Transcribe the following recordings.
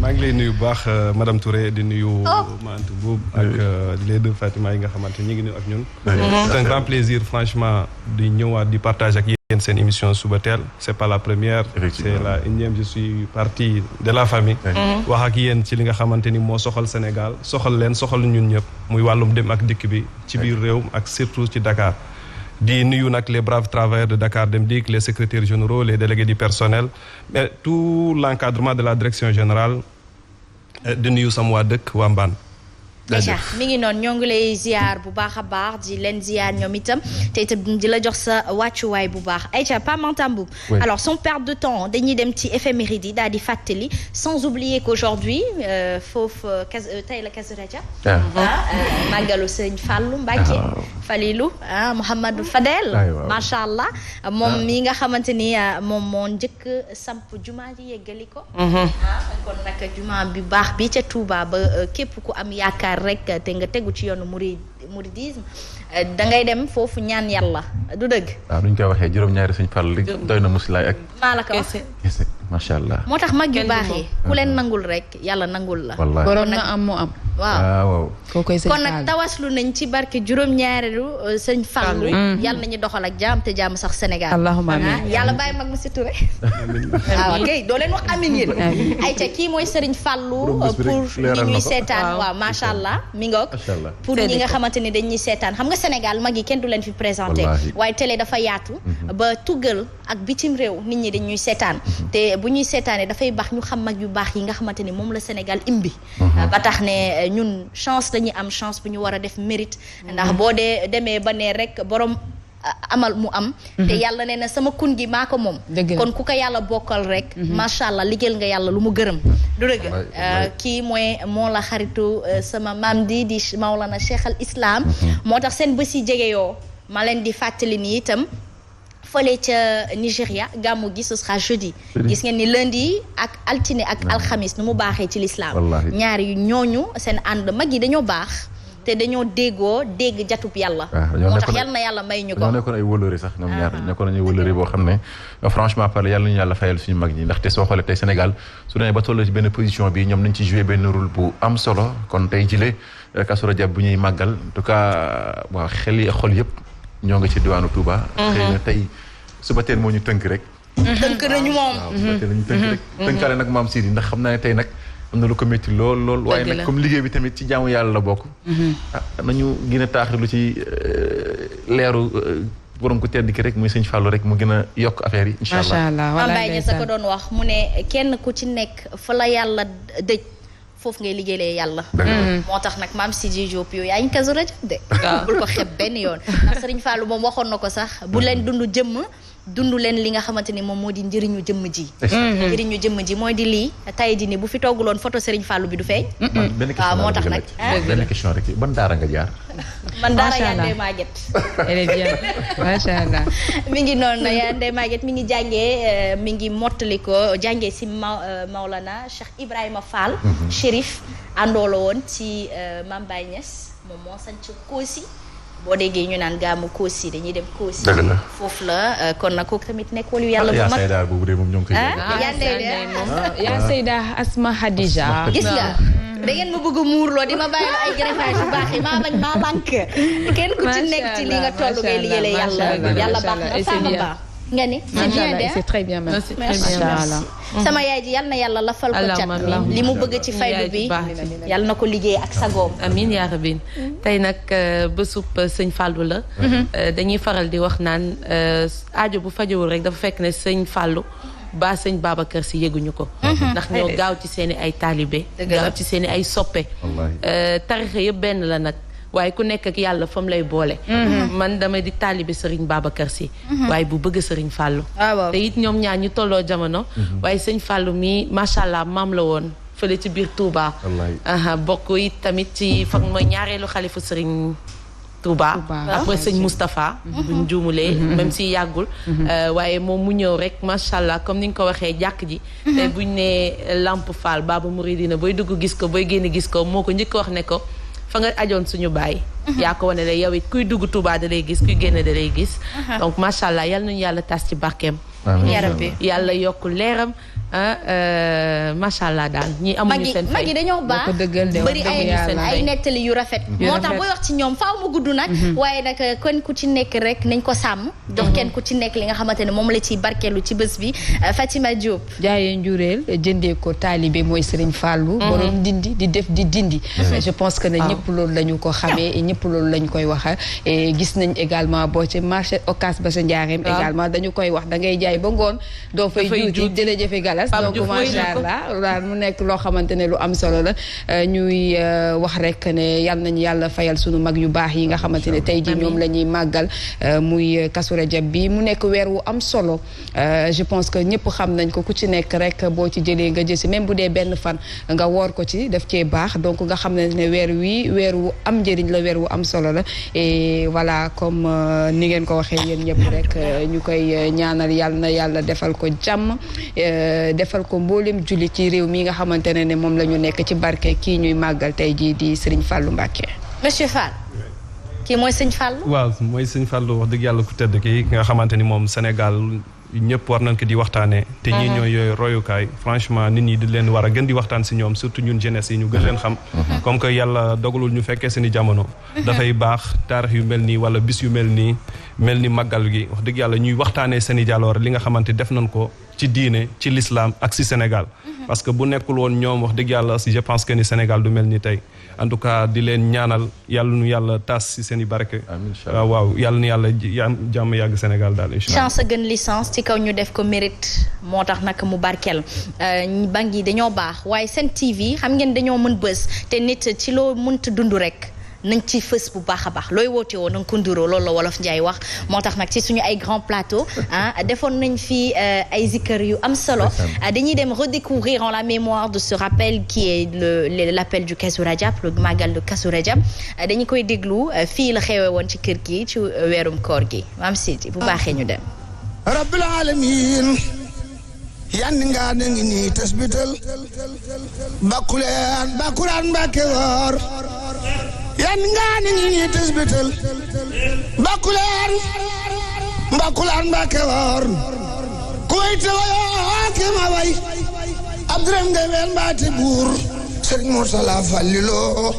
maa ngi lay nuyu bu baax madame Touré di nuyu Mantou Boub ak les deux Fatima yi nga xamante ñu ngi nuyu ak ñun. C'est un grand plaisir franchement di ñëwaat di partager ak yéen seen émission Subatel. C'est pas la première. C'est la énième. Je suis partie de la famille. wax ak yéen ci li nga xamante ni moo soxal Sénégal soxal leen soxal ñun ñëpp muy wàllum dem ak dikk bi ci biir réew ak surtout ci Dakar. di nuyu nag les braves travailleurs de Dakar Dem Dikk les secrétaires généraux les délégués du personnel mais tout l'encadrement de la direction générale di nuyu sama waa dëkk waa Mbane. déjà mi ngi noonu ñoo ngi lay ziar bu baax a baax di leen ziar ñoom itam te itam di la jox sa wàccuwaay bu baax Aïcha Pa Mantamboub. Alors sans perdre de temps dañuy dem ci éphéméride yi daal di fàttali sans oublier qu'aujourd'hui foofu tey la Kazu Rajab màggalu Sëñ Fallou Mbacké Falilou Mouhamadou Fadel macha allah moom mi nga xamante ni moom moo njëkk samp jumaa ji yeggali ko kon nag jumaa bi baax bi ca Touba ba képp ku am yaakaar rek te nga tegu ci yoonu mouridisme da ngay dem foofu ñaan yàlla du dëgg. waaw duñ koy waxee juróom-ñaari Sëñ Fallu li doy na musilaay ak. maa la ko wax macha allah. moo tax mag yu baax yi ku leen nangul rek yàlla nangul la. wallaahi borom na am mu am. waaw kookoy Sëñ kon nag tawaslu nañ ci barke juróom-ñaareelu Sëñ Fallu yàlla nañu doxal ak jaam te jaam sax Sénégal. allahumma amiin yàlla bàyyi mag mu si Touré. waaw kay doo leen wax amiin yéen. ayca kii mooy Sëriñ Fallu pour ñi ñuy seetaan waaw macha allah mi ngoog. pour ñi nga xamante ni dañuy seetaan xam nga Sénégal mag yi kenn du leen fi présenté. waaye télé dafa yaatu. ba tuggal ak bitim réew nit ñi dañuy seetaan. te bu ñuy seetaanee dafay baax ñu xam mag yu baax yi nga xamante ni moom la Sénégal imbi. ba tax ne ñun chance dañuy am chance bu ñu war a def mérite. ndax boo demee ba ne rek borom amal mu am. te yàlla nee na sama kun gi maa ko moom. kon ku ko yàlla bokkal rek. macha allah liggéeyal nga yàlla lu mu gërëm. du dëgg kii moo la xaritu sama maam di Maolana Cheikh al Islam. moo tax seen bés yi jege yoo ma leen di fàttali ni itam. fële ca Nigéria gàmmu gi ce sera jeudi. gis ngeen ni lundi ak altine ak alxamis nu mu baaxee ci l'islam. ñaari ñooñu seen ànd mag yi dañoo baax. te dañoo dégg jatub yàlla. moo tax yal na yàlla may ñu ko. ñoo nekkoon ay wëllëri sax ñoom ñaar nekkoon nañu wëllëri boo xam ne franchement parler yàlla nañu yàlla fayal suñu mag ñi ndaxte soo xoolee tey Sénégal su demee ba toll ci benn position bi ñoom nañ ci joué benn rôle bu am solo kon tey jile Kazu Rajab bu ñuy màggal en tout cas waaw xel yi xol yëpp ñoo nga ci diwaanu Touba. xëy na tey Subatel moo ñu tënk rek. tënk nañu moom. waaw Subatel nañu tënk rek. tënkaale nag maam Sidi ndax xam naa ne tey nag am na lu ko métti lool. waaye nag comme liggéey bi tamit ci jaamu yàlla la bokk. nañu gën a taaxirlu ci leeru borom ko tedd ki rek muy Sëñ Fallu rek mu gën a yokk affaire yi. incha allah macha allah Mbaye sa ko doon wax mu ne kenn ku ci nekk fa la yàlla dëj. foofu ngay liggéeyee yàlla. moo tax nag maam Sidi Diop yow yaa ngi Kazu Rajab de. bul ko xeeb benn yoon. ndax Serigne Fallou moom waxoon na ko sax bu leen dund leen li nga xamante ni moom moo di njëriñu jëmm ji. njëriñu jëmm ji mooy di lii tay di ni bu fi tooguloon photo Serigne Fallou bi du feeñ. waaw moo tax nag benn question rek ban daara nga jaar. man daara yaa Ndeye Maguette. macha allah. mi ngi noonu yaa Ndeye Maguette mi ngi jàngee mi ngi mottali ko jàngee si Maolana Cheikh Ibrahima Fall. Chérif àndoo la woon ci Mame Baye Niass moom moo sanc Kossy. boo déggee ñu naan gàmmu Kossy dañuy dem Kossy. foofu la kon nag kooku tamit nekk wàllu yàlla bu mag. yaa Seyda boobu de moom ñoo ngi koy. yaa Seyda Asma Hadija. gis nga da ngeen ma bëgg a muurloo di ma bàyyi la ay greffage yu baax yi maa bañ maa lànk. kenn ku ci nekk ci li nga toll ngay liggéeyal yàlla baax na femme baax. nga ni c'est bien de c'est très bien merci. sama yaay ji yal na yàlla lafal ko cat li mu bëgg ci faydu bi yal na ko liggéey ak sagoom. amiin yaa rabbi tey nag bésub Sëñ Fallou la. dañuy faral di wax naan aajo bu fajowul rek dafa fekk ne Sëñ Fallou ba Sëñ Babacar Si yëguñu ko. ndax ñoo gaaw ci seen i ay taalibe. gaaw ci seen i ay soppe. tarixa yëpp benn la nag. waaye ku nekk ak yàlla fa mu lay boole. man dama di taalibe Serigne Babacar Sy. waaye bu bëgg Serigne Fallou. te it ñoom ñaar ñu tolloo jamono. waaye Sëñ Fallou mi macha allah maam la woon fële ci biir Touba. bokk it tamit ci foog mooy ñaareelu xalifu Serigne Touba. après Sëñ Moustapha. buñ juumulee même si yàggul. waaye moom mu ñëw rek macha allah comme ni nga ko waxee jàkk ji. te buñ ne Lamp Fall Baba Mouridina booy dugg gis ko booy génn gis ko moo ko njëkk wax ne ko. fa nga ajoon suñu baay. yaa ko wane la yow it kuy dugg Touba da lay gis kuy génn da lay gis. donc macha allah yal nañu yàlla tas ci barkeem. yarab bi yàlla yokk leeram macha allah daal ñi amuñu seen fay mag yi dañoo baax bëri ay nettali yu rafet moo tax booy wax ci ñoom faaw mu gudd nag waaye nag kon ku ci nekk rek nañ ko sàmm jox kenn ku ci nekk li nga xamante ne moom la ciy barkeelu ci bés bi Fatima Diop jaayee njureel jëndee ko taalibe mooy Serigne Fallou borom dindi di def di dindi je pense que ne ñëpp loolu lañu ko xamee et ñëpp loolu lañ koy waxa et gis nañ également boo ci marché Ocass ba sa njaareem également dañu koy wax da ngay jaay ba ngoon doo fay juuti jërëjëfe galas donc macha allah daal mu nekk loo xamante ne lu am solo la ñuy wax rek ne yal nañu yàlla fayal sunu mag yu baax yi nga xamante ne tey ji ñoom la ñuy màggal muy Kazu Rajab bi mu nekk weer wu am solo je pense que ñëpp xam nañ ko ku ci nekk rek boo ci jëlee nga jësi même bu dee benn fan nga woor ko ci def cee baax donc nga xam ne weer wi weer wu am njëriñ la weer wu am solo la et voilà comme ni ngeen ko waxee yéen ñëpp rek ñu koy ñaanal yàlla na yàlla defal ko jàmm defal ko mboolem julli ci réew mi nga xamante ne moom la ñu nekk ci barke kii ñuy màggal tey jii di Serigne Fallou Mbacké. Monsieur Fall kii mooy Serigne Fallou. waaw mooy Serigne Fallou wax dëgg yàlla ku tedd kii nga xamante ni moom Sénégal ñëpp war nañ ko di waxtaanee. te ñii ñooy yooyu royukaay franchement nit ñi di leen war a gën di waxtaan si ñoom surtout ñun jeunesse yi ñu gën leen xam. comme que yàlla dogalul ñu fekkee seeni jamono. dafay baax taarix yu mel nii wala bis yu mel ni màggal gi wax dëgg yàlla ñuy waxtaanee seeni jaloor li nga xamante def nañ ko ci diine ci l'islam ak si Sénégal. parce que bu nekkul woon ñoom wax dëgg yàlla je pense que ni Sénégal du mel ni tey en tout cas di leen ñaanal yàlla nu yàlla taas si seen i barke. waaw yàlla nu yàlla jàmm yàgg Sénégal daal incha allah. chance gën licence ci kaw ñu def ko mérite moo tax nag mu barkeel bank yi dañoo baax waaye seen TV xam ngeen dañoo mën bës te nit ci loo mënta dund rek. nañ ci fës bu baax a baax looy woote woo na nga ko nduroo loolu la wolof Njaay wax moo tax nag ci suñu ay grand plateau defoon nañ fi ay zikkër yu am solo dañuy dem redécouvrir en la mémoire de ce rappel qui est l'appel du Kazu Rajab le magal de Kazu Rajab dañu koy déglu fii la xewe woon ci kër gi ci weerum koor gi maam Sidi bu baaxee ñu dem rabbil alamin yan nga na ngi nii tasbital bakulaan Mbàkke woor yan nga na ngi nii tasbital bakulaan Mbàkke woor ku way te wayoo ke ma way abduram ngay ween mbaate buur Sëriñ Mursala Fallilo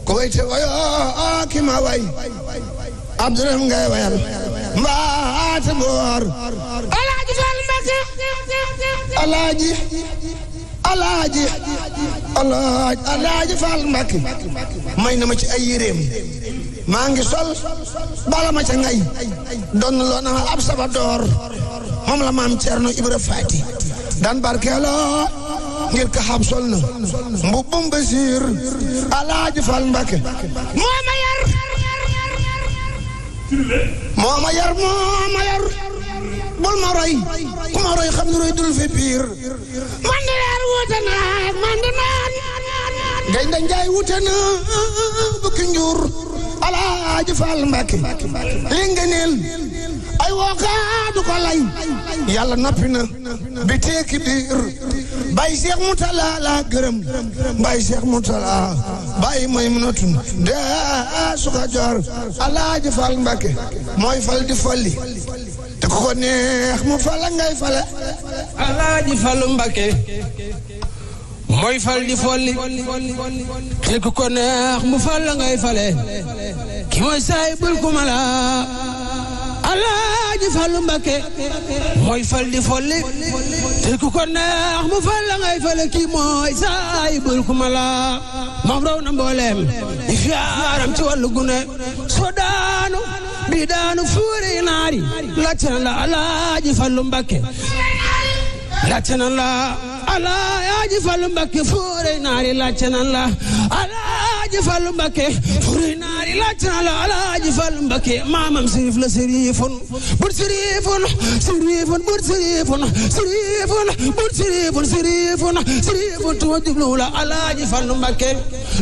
ku way te wayoo ke ma way abduram ngay ween mbaate buur Alaaji Fall Mbàkke Alaaji Fall Mbàkke may na ma ci ay yéreem maa ngi sol bala ma ca ngay doon loo na ab sabadoor moom la maam Cerno Ibra Faati daan barkeeloo ngir ka xam sol na mbubbum Basiir Alaaji Fall Mbàkke moo ma yar bul ma roy ku ma roy xam ne roy dul fi biir man de leer wuute naa man de naan gañ da njaay wuute na bukki njuur Alaaji Fall Mbàkke li nga neel ay wookaa du ko lay yàlla noppi na bi teeki biir Baye Cheikh Moutala la gërëm Baye Cheikh Moutala Baye Maymunatun de suka joor Alaaji Fall Mbàkke mooy fal di folli te ku ko neex mu fala ngay fale Alaaji Fallu Mbàkke mooy fal di folli te ku ko neex mu fala ngay fale ki mooy saahibul kumala Alaaji Fallu Mbàkke mooy fal di folli te ku ko neex mu fala ngay fale ki mooy saahibul kumala moom raw na mbooleem i fiyaaram ci wàllu gune soo daanu bi daanu fuuri naari laajte na la Alaaji Fallu Mbàkke laajte na la Alaaji Fallu Mbàkke fuuri naari laajte na la Alaaji Fallu Mbàkke fuuri naari laajte na la Alaaji Fallu Mbàkke maamam sirif la sirifun bur sirifun sirifun bur sirifun sirifun bur sirifun sirifun sirifun tuma jublu la Alaaji Fallu Mbàkke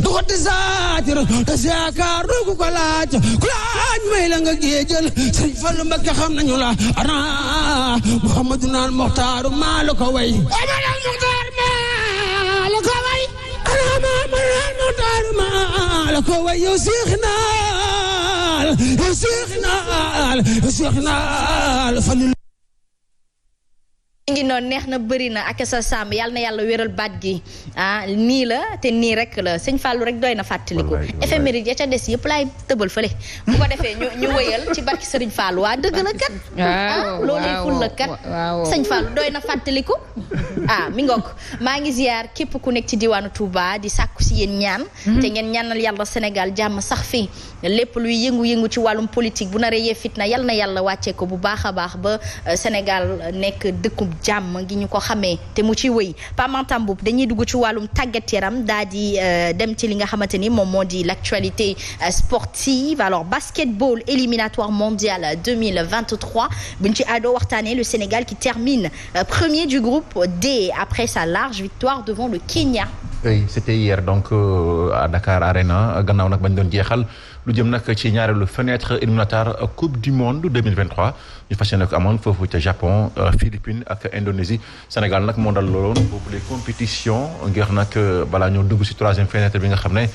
du xotti saatir te saakaar du ko laaj ku laaj may la nga géejël Sëriñ Fallu Mbàkke xam nañu la ana Muhammadu naan Muxtaaru maa la ko way ana Muxtaar maa la ko way ana Muhammadu naan Muxtaaru maa la ko way yow Seex Naal Fallu ngi ngi noonu neex na bëri na ak sa sàmm yal na yàlla wéral baat gi nii la te nii rek la sëñ Fallou rek doy na fàttaliku. éphéméride ya ca des yëpp laay tëbal fële bu ko defee ñu wëyal ci barki Sëriñ Fallou waa dëgg la kat. loolu ful la kat sëñ Fallou doy na fàttaliku. mi ngoog maa ngi ziar képp ku nekk ci diwaanu Touba di sàkku si yéen ñaan. te ngeen ñaanal yàlla Sénégal jàmm sax fi lépp luy yëngu-yëngu ci wàllum politique bu naree yee fitna yal na yàlla wàccee ko bu baax a baax ba Sénégal nekk dëkkub jàmm gi ñu ko xamee te mu ci wëy Pamantam Mboup dañuy dugg ci wàllum tàggat yaram daal di dem ci li nga xamante ni moom moo di l'actualité sportive alors basketball éliminatoire mondial 2023 buñ ci àddoo waxtaanee le Sénégal qui termine premier du groupe D après sa large victoire devant le Kenya. Oui, c'était hier donc à Dakar Arena gannaaw nag bañ doon jeexal lu jëm nag ci ñaareelu fenêtre éliminatoire Coupe du Monde 2023 ñu fas yéene ko amoon foofu ca Japon Philippines ak Indonésie Sénégal nag moo dal looloon boobu les compétitions ngir nag balaa ñoo dugg ci troisième fenêtre bi nga xam ne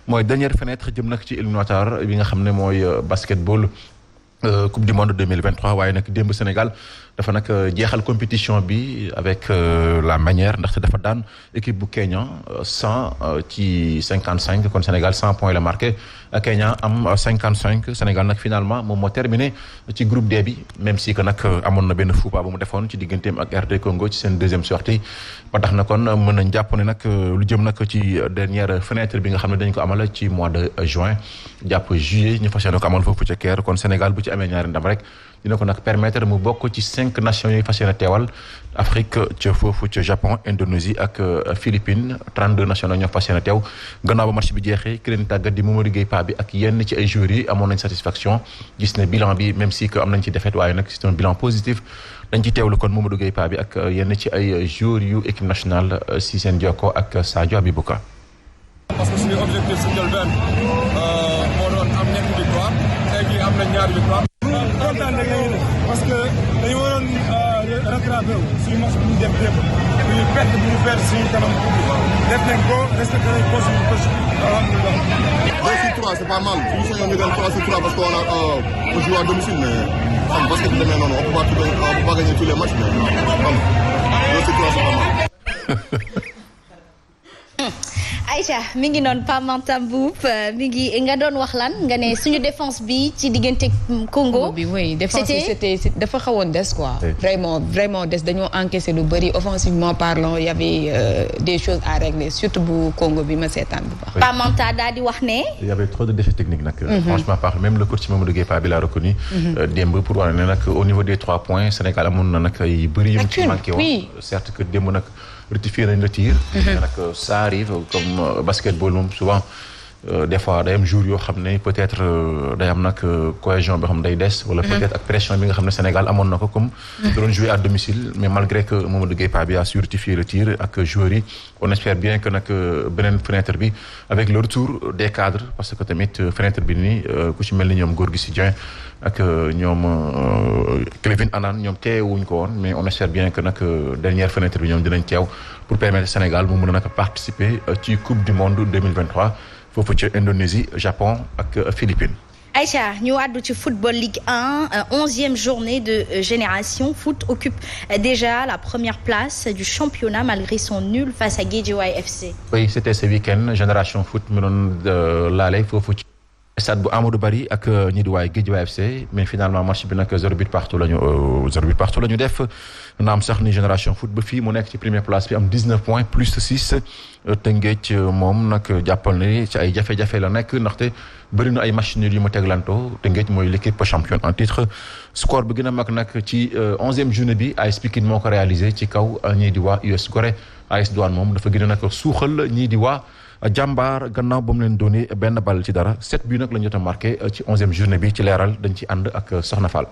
mooy dernière fenêtre jëm nag ci éliminatoire bi nga xam ne mooy basketball Coupe du Monde 2023 waaye nag démb Sénégal dafa nag jeexal compétition bi avec la manière ndaxte dafa daan équipe bu Kenya 100 ci 55 kon Sénégal 100 points la marqué Kenya am 55 Sénégal nag finalement moom moo terminé ci groupe D bi même si que nag amoon na benn faux pas bu mu defoon ci digganteem ak RD Congo ci seen deuxième sortie ba tax na kon mën nañ jàpp ne nag lu jëm nag ci dernière fenêtre bi nga xam ne dañ ko amal ci mois de juin jàpp juillet ñu fas yéene ko amal foofu ca Caire kon Sénégal bu ci amee ñaari ndam rek dina ko nag permettre mu bokk ci 5 nations yooyu fas yéene teewal Afrique ca foofu ca Japon Indonésie ak Philippines 32 nations ñoo fas yéene teew gannaaw ba match bi jeexee ki leen tàggat di Mamadou Gueye Pa bi ak yenn ci ay joueurs yi amoon nañ satisfaction gis ne bilan bi même si que am nañ ci défaite waaye nag c'est un bilan positif dañ ci teewlu kon Mamadou Gueye Pa bi ak yenn ci ay joueurs yu équipe nationale si seen jokko ak Sadio Abibouka. parce que suñu objectif si njëlbeen moo doon am ñetti victoire tey jii am na ñaari victoire. kontaan rek lañu def parce que dañu waroon rattrapé wu suñu match bu ñu def démb bu ñu perte suñu kanam def nañ ko respecté nañ ko suñu coach alhamdulilah. 2-3 c'est pas mal suñu sañoon ñu dem 3-3 parce qu'on joue à domicile mais xam parce que bu demee noonu on peut pas gagner tous les matchs mais xam 2-3 c'est pas mal. Aïcha mi ngi noonu Pamantam Mboup mi ngi nga doon wax lan nga ne suñu défense bi ci diggante Congo bi oui défense bi c'était dafa xawoon des quoi vraiment des dañoo encaissé lu bëri offensivement parlant il y avait des choses à régler surtout bu Congo bi ma seetaan bu baax. Pamanta daal di wax ne. il y avait trop de défis techniques nag. franchement par même le coach Mamadou Gueye Pa bi l'a reconnu. démb pour wane ne nag au niveau des 3 points Sénégal amoon na nag ay bëri yu mu ci manqué woon certes que démb nag. rectifier nañ le tir. nag ça arrive comme basketball moom souvent des fois day am jour yoo xam ne peut-être day am nag cohésion bi xam day des. wala peut-être ak pression bi nga xam ne Sénégal amoon na ko comme. doon jouer à domicile mais malgré que Mamadou Gueye Pa bi a su rectifier le tir ak joueurs yi on espère bien que nag beneen fenêtre bi avec le retour des cadres parce que tamit fenêtre bi nii ku ci mel ni ñoom Gorgui Sy Dieng ak ñoom Kevin Annan ñoom teewuñ ko woon mais on espère bien que nag dernière fenêtre bi ñoom dinañ teew pour permettre Sénégal mu mën a nag participer ci Coupe du Monde 2023 foofu ci Indonésie Japon ak Philippines. Aïcha ñu àddu ci football Ligue 1 11e journée de Génération Foot occupe déjà la première place du championnat malgré son nul face à Guédiawaye FC. Oui c'était ce week-end Génération Foot mi doon laale foofu ci stade bu Amadou Barry ak ñi di waay Guédiawaye FC mais finalement match bi nag 0 but partout la ñu def naam sax ni Génération Foot ba fii mu nekk ci première place bi am 19 points plus 6 Tëngéej moom nag jàppal ne ci ay jafe-jafe la nekk ndaxte bëri na ay match nul yu mu teglantoo Tëngéej mooy l'équipe championne en titre score bi gën a mag nag ci 11e journée bi AS Pikine moo ko réalisé ci kaw ñii di waa US Gorée AS Douane moom dafa gën a nag suuxal ñii di waa Jàmbaar gannaaw ba mu leen doonee benn bal ci dara 7 bi nag la ñu jot a marqué ci 11e journée bi ci leeral dañ ci ànd ak Soxna Fall.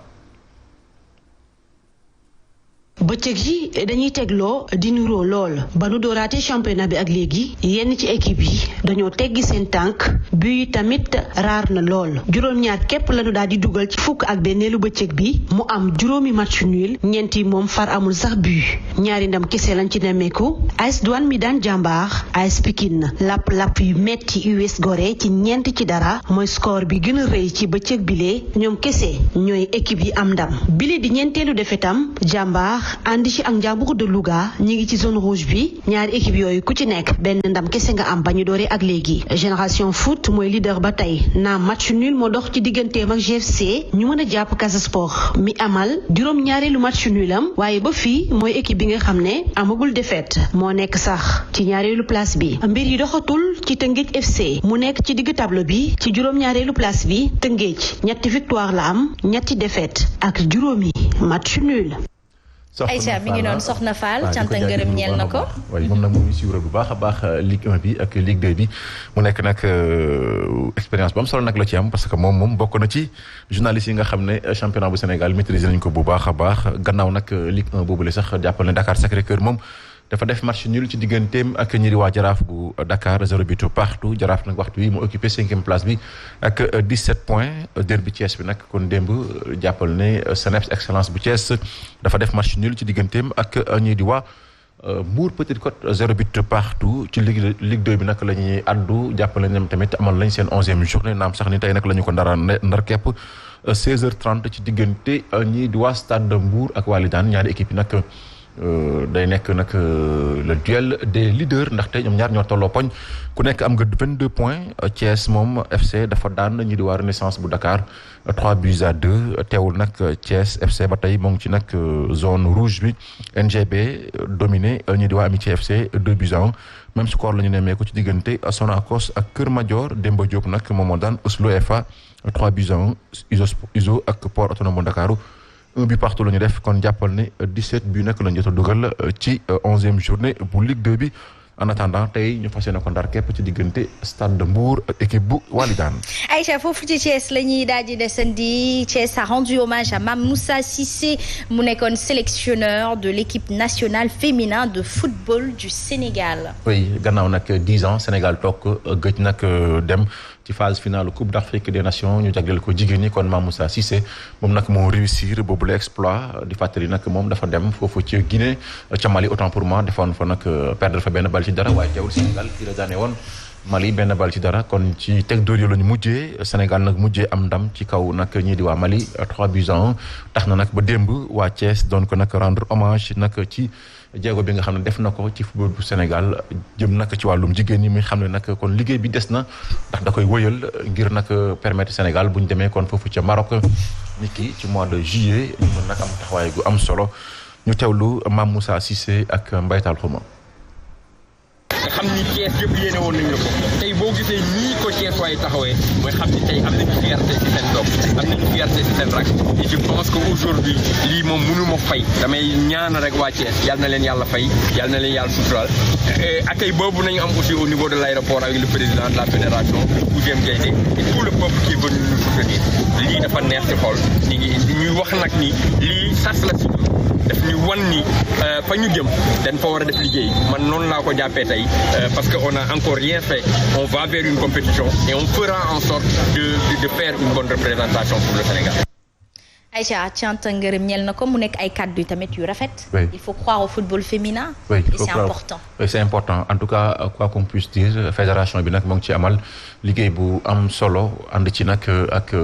bëccëg yi dañuy tegloo di nuroo lool ba nu dooraate championnat bi ak léegi yenn ci équipe yi dañoo teggi seen tànk bi tamit raar na lool juróom-ñaar képp lañu daal di dugal ci fukk ak benneelu bëccëg bi mu am juróomi match nul ñeenti moom far amul sax but ñaari ndam kese lañ ci nemmeeku AS Douane mi daan Jàmbaar AS Pikine lapp yu metti US Gorée ci ñeent ci dara mooy score bi gën a rëy ci bëccëg bile ñoom kese ñooy équipe yi am ndam bile di ñeenteelu defetam Jàmbaar ànd ci ak Ndiambour de Louga ñi ngi ci zone rouge bi ñaari équipe yooyu ku ci nekk benn ndam kese nga am ba ñu dooree ak léegi. Génération Foot mooy leader ba tey naam match nul moo dox ci digganteem ak GFC ñu mën a jàpp Casa Sport mi amal juróom-ñaareelu match nulam waaye ba fii mooy équipe bi nga xam ne amagul défaite moo nekk sax ci ñaareelu place bi. mbir yi doxatul ci Tëngéej FC mu nekk ci digg tableau bi ci juróom-ñaareelu place bi Tëngéej ñetti victoire la am ñetti défaite ak juróomi match nul. Aïcha mi ngi noonu Soxna Fall cant ak ngërëm ñeel na ko. waaye moom nag mu ngi suivre bu baax a baax Ligue 1 bi ak Ligue 2 bi mu nekk nag expérience bu am solo nag la ci am parce que moom bokk na ci journaliste yi nga xam ne championnat bu Sénégal maîtriser nañ ko bu baax a baax gannaaw nag Ligue 1 boobule sax jàppal ne Dakar Sacré-Cœur moom. dafa def match nul ci digganteem ak ñi di waa Jaraaf bu Dakar 0 partout Jaraaf nag waxtu bi mu occupé 5e place bi ak 17 points derby Thiès bi nag kon démb jàppal ne Seneps Excellence bu Thiès dafa def match nul ci digganteem ak ñi di waa Mbour Petite Côte 0 partout ci Ligue 2 bi nag la ñuy addu jàppale ñoom tamit amal lañ seen 11e journée naam sax ni tey nag la ñu ko ndar kepp 16h30 ci diggante ñi di waa Stade de Mbour ak Walidane ñaari équipe yi nag. day nekk nag le duel des leaders ndaxte ñoom ñaar ñoo tolloo poñ ku nekk am nga 22 points Thiès moom FC dafa daan ñi di waa Renaissance bu Dakar 3-2 teewul nag Thiès FC ba tey moo ngi ci nag zone rouge bi NGB dominé ñi di waa Amitié FC 2-1 même score la ñu nemmeeku ci diggante Sonacos ak Kër Madior Demba Diop nag moom moo daan Oslo FA 3-1 Iso ak Port Autonome bu Ndakaaru 1 but partout la ñu def kon jàppal ne 17 but nag lañ jot a dugal ci 11e journée bu Ligue 2 bi en attendant tey ñu fas yéene ko ndar képp ci diggante Stade de Mbour équipe bu Walidane. Aïcha foofu ci Thiès la ñuy daal di desandi Thiès a rendu hommage à Mame Moussa Cissé mu nekkoon sélectionneur de l'équipe nationale féminin de football du Sénégal. oui gannaaw nag 10 ans Sénégal toog gëj nag dem. ci phase finale Coupe d'Afrique des Nations ñu jagleel ko jigéen ñi kon Mame Moussa Cissé moom nag moo réussir boobu la exploit di fàttali nag moom dafa dem foofu ci Guinée ca Mali autant pour moi defoon fa nag perdre fa benn bal ci dara waaye teewul Sénégal fii la daane woon Mali benn bal ci dara kon ci teg dóor yi la ñu mujjee Sénégal nag mujjee am ndam ci kaw nag ñii di waa Mali 3-1 tax na nag ba démb waa Thiès doon ko nag rendre hommage nag ci jéego bi nga xam ne def na ko ci football bu Sénégal jëm nag ci wàllum jigéen ñi muy xam ne nag kon liggéey bi des na ndax da koy wëyal ngir nag permettre Sénégal bu ñu demee kon foofu ca Maroc nit ki ci mois de juillet ñu mën nag am taxawaay gu am solo ñu teewlu Mame Moussa Cissé ak Mbaytal Xuma. xam ni Thiès yëpp yéene woon nañu ko tey boo gisee nii ko Thiès waaye taxawee mooy xam ni tey am nañu fierté ci seen doom am nañu fierté ci seen rak et je pense que aujourd'hui lii moom mënu ma fay damay ñaan rek waa Thiès yal na leen yàlla fay yal na leen yàlla suturaal accueil boobu nañu am aussi au niveau de l'aéroport avec le président de la fédération Ousmane Diaité et tout le peuple qui est venu nous soutenir lii dafa neex ci xol ñu ngi ñuy wax nag ni lii sas la si daf ñu wan ni fa ñu jëm dañ fa war a def liggéey man noonu laa ko jàppee tey parce que on a encore rien fait on va vers une compétition et on fera en sorte de faire une bonne représentation pour le Sénégal. Aïcha cant ngërëm ñel na ko mu nekk ay kàddu yu tamit yu rafet. Oui. Il faut croire au football féminin. Oui, et c'est important. Oui, c'est important en tout cas quoi qu'on puisse dire fédération bi nag moo ngi ci amal liggéey bu am solo ànd ci nag ak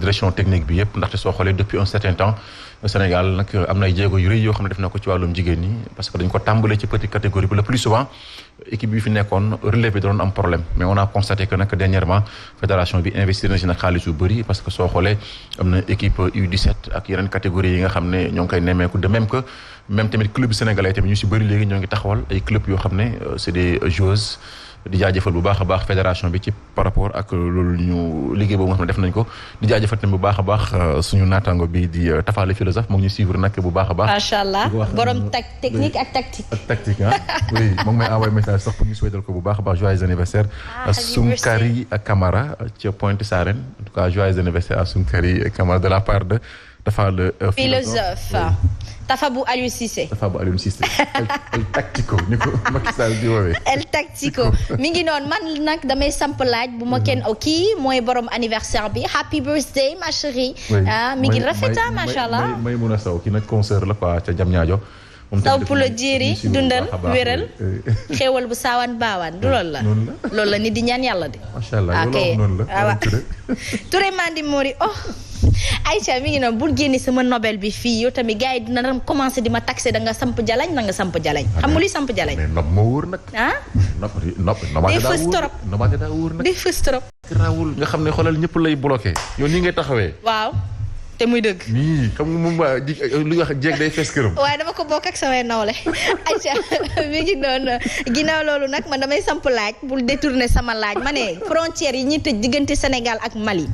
direction technique bi yëpp ndaxte soo xoolee depuis un certain temps Sénégal nag am na ay jéego yu rëy yoo xam ne def na ko ci wàllum jigéen ñi parce que dañ ko tàmbalee ci petite catégorie bi le plus souvent équipe bi fi nekkoon relève bi doon am problème mais on a constaté que nag dernièrement fédération bi investir na ci nag xaalis yu bëri parce que soo xoolee am na équipe U17 ak yeneen catégorie yi nga xam ne ñoo ngi koy nemmeeku de même que même tamit club sénégalais tamit ñu si bëri léegi ñoo ngi taxawal ay club yoo xam ne c'est des joueuses di jaajëfal bu baax a baax fédération bi ci par rapport ak loolu ñu liggéey boobu nga xam ne def nañ ko di jaajëfal tamit bu baax a baax suñu naataango bi di Tafa le philosophe moo ngi ñu suivre nag bu baax a baax. macha allah borom technique ak tactique. ak tactique ah oui moom may envoyé message sax pour ñu souhaiter ko bu baax a baax joyeux anniversaire. à Soumkari Camara ca Pointe Sarène en tout cas joyeux anniversaire à Soumkari Camara de la part de Tafa le philosophe. Tafa bu Aliou Cissé. Tafa bu Aliou Cissé. El Tactico ni ko Macky Sall di woowee. El Tactico mi ngi noonu man nag damay samp laaj bu ma kenn kii mooy borom anniversaire bi happy birthday ma chérie. ah mi ngi rafet macha allah. may mun a saw kii nag concert la quoi ca Diamniadio. saw pour le jiiri dundal wéral xéewal bu saawaan baawaan du loolu la. loolu la nit di ñaan yàlla de. macha allah loolu noonu la. Touré Mandi Mori Aïcha mi ngi noonu bul génne sama Nobel bi fii yow tamit gars yi dina commencé di ma taxé da nga samp jalañ da nga samp jalañ xam nga luy samp jalañ. mais nopp moo wóor nag. ah. day fës trop nobaate daa wóor nag. day fës trop. raawul nga xam ne xoolal ñëpp lay bloqué yow nii ngay taxawee. waaw te muy dëgg. nii xam nga moom waa lu wax jeeg day fees këram. waaye dama ko bokk ak samay nawle Aïcha mi ngi noonu ginnaaw loolu nag man damay samp laaj bul détourner sama laaj ma ne frontières yi ñuy tëj diggante Sénégal ak Mali.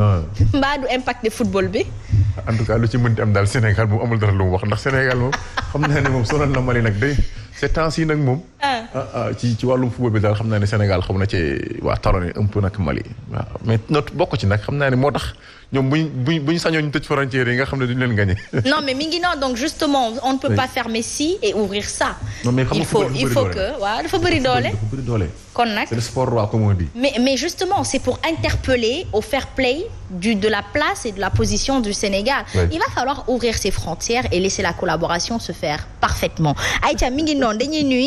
mbaa du impacté football bi. en tout cas lu ci mënti am daal Sénégal moom amul dara lu mu wax ndax Sénégal moom xam naa ne moom sonal na Mali nag day ces temps yi nag moom. ci wàllum football bi daal xam naa ne Sénégal xam na ci waa talonné un peu nag Mali waaw mais not bokk ci nag xam naa ne moo tax ñoom buñ sañoon ñu tëj frontières yi nga xam ne duñu leen gagné. non mais mi ngi noonu donc justement on ne peut pas fermer ci et ouvrir ça. non mais il faut que waaw dafa bëri doole. dafa bëri doole. kon nag c'est le sport roi comme on dit. mais justement c'est pour interpeller au fair play de la place et de la position du Sénégal. Oui. Il va falloir ouvrir ses frontières et laisser la collaboration se faire parfaitement. Aïcha mi ngi noonu dañuy nuyu